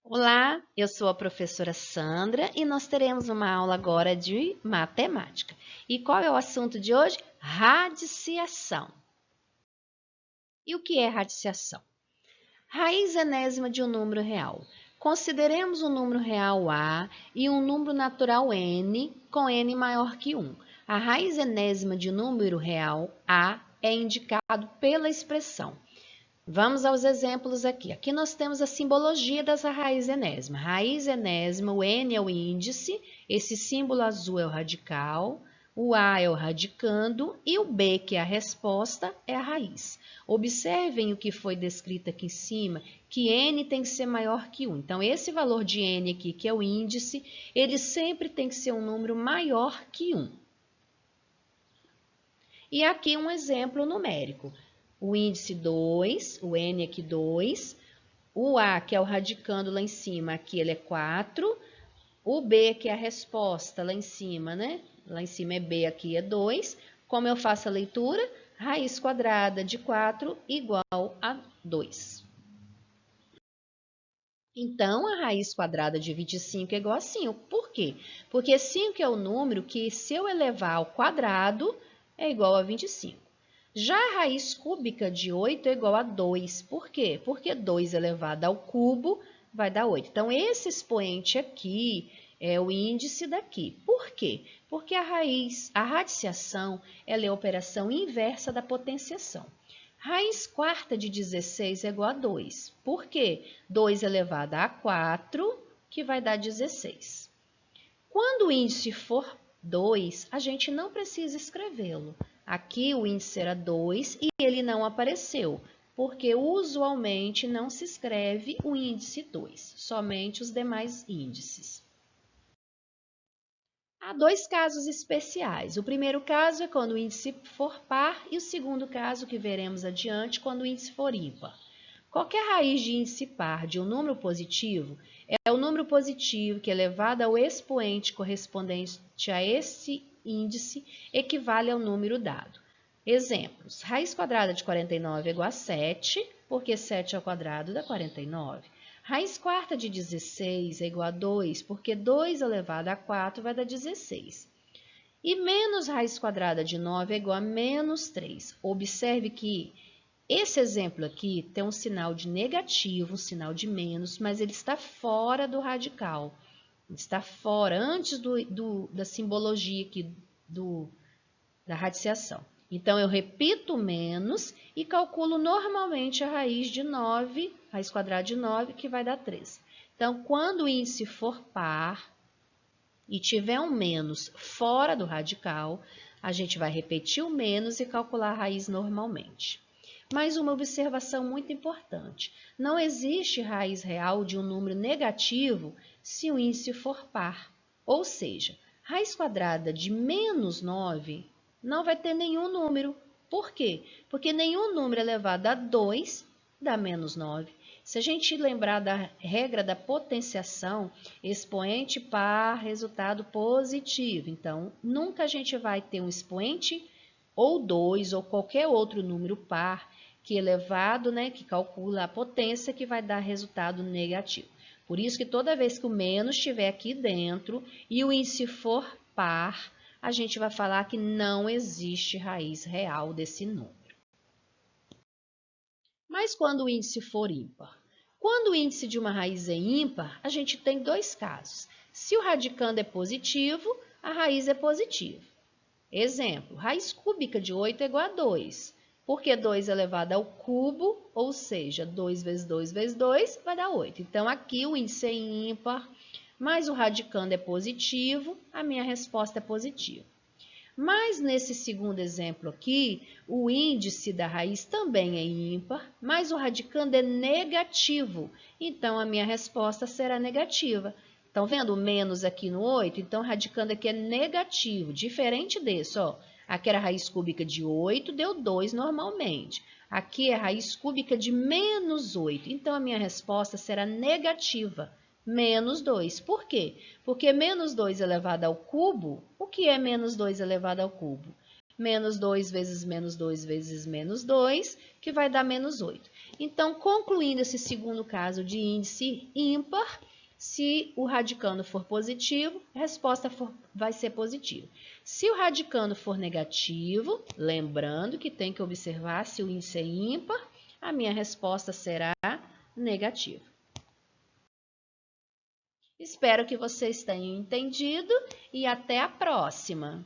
Olá, eu sou a professora Sandra e nós teremos uma aula agora de matemática. E qual é o assunto de hoje? Radiciação. E o que é radiciação? Raiz enésima de um número real. Consideremos um número real A e um número natural N com N maior que 1. A raiz enésima de um número real A é indicado pela expressão. Vamos aos exemplos aqui. Aqui nós temos a simbologia dessa raiz enésima. Raiz enésima, o N é o índice, esse símbolo azul é o radical, o A é o radicando e o B, que é a resposta, é a raiz. Observem o que foi descrito aqui em cima, que N tem que ser maior que 1. Então, esse valor de N aqui, que é o índice, ele sempre tem que ser um número maior que 1. E aqui um exemplo numérico. O índice 2, o N aqui 2, o A, que é o radicando lá em cima, aqui ele é 4, o B, que é a resposta lá em cima, né? Lá em cima é B, aqui é 2. Como eu faço a leitura? Raiz quadrada de 4 igual a 2. Então, a raiz quadrada de 25 é igual a 5. Por quê? Porque 5 é o número que, se eu elevar ao quadrado, é igual a 25. Já a raiz cúbica de 8 é igual a 2. Por quê? Porque 2 elevado ao cubo vai dar 8. Então, esse expoente aqui é o índice daqui. Por quê? Porque a radiciação, ela é a operação inversa da potenciação. Raiz quarta de 16 é igual a 2. Por quê? 2 elevado a 4, que vai dar 16. Quando o índice for 2, a gente não precisa escrevê-lo. Aqui o índice era 2 e ele não apareceu, porque usualmente não se escreve o índice 2, somente os demais índices. Há dois casos especiais. O primeiro caso é quando o índice for par e o segundo caso, que veremos adiante, quando o índice for ímpar. Qualquer raiz de índice par de um número positivo é o número positivo que, elevado ao expoente correspondente a esse índice, equivale ao número dado. Exemplos: raiz quadrada de 49 é igual a 7, porque 7 ao quadrado dá 49. Raiz quarta de 16 é igual a 2, porque 2 elevado a 4 vai dar 16. E menos raiz quadrada de 9 é igual a menos 3. Observe que esse exemplo aqui tem um sinal de negativo, um sinal de menos, mas ele está fora do radical. Está fora, antes da simbologia aqui da radiciação. Então, eu repito menos e calculo normalmente a raiz de 9, raiz quadrada de 9, que vai dar 3. Então, quando o índice for par e tiver um menos fora do radical, a gente vai repetir o menos e calcular a raiz normalmente. Mais uma observação muito importante. Não existe raiz real de um número negativo se o índice for par. Ou seja, raiz quadrada de menos 9 não vai ter nenhum número. Por quê? Porque nenhum número elevado a 2 dá menos 9. Se a gente lembrar da regra da potenciação, expoente par, resultado positivo. Então, nunca a gente vai ter um expoente ou 2 ou qualquer outro número par que elevado, né, que calcula a potência, que vai dar resultado negativo. Por isso que toda vez que o menos estiver aqui dentro e o índice for par, a gente vai falar que não existe raiz real desse número. Mas quando o índice for ímpar? Quando o índice de uma raiz é ímpar, a gente tem dois casos. Se o radicando é positivo, a raiz é positiva. Exemplo, raiz cúbica de 8 é igual a 2. Porque 2 elevado ao cubo, ou seja, 2 vezes 2 vezes 2 vai dar 8. Então, aqui o índice é ímpar, mas o radicando é positivo, a minha resposta é positiva. Mas nesse segundo exemplo aqui, o índice da raiz também é ímpar, mas o radicando é negativo. Então, a minha resposta será negativa. Estão vendo o menos aqui no 8? Então, o radicando aqui é negativo, diferente desse, ó. Aqui era a raiz cúbica de 8, deu 2 normalmente. Aqui é a raiz cúbica de menos 8. Então, a minha resposta será negativa. Menos 2. Por quê? Porque menos 2 elevado ao cubo, o que é menos 2 elevado ao cubo? Menos 2 vezes menos 2 vezes menos 2, que vai dar menos 8. Então, concluindo esse segundo caso de índice ímpar, se o radicando for positivo, a resposta vai ser positiva. Se o radicando for negativo, lembrando que tem que observar se o índice é ímpar, a minha resposta será negativa. Espero que vocês tenham entendido e até a próxima!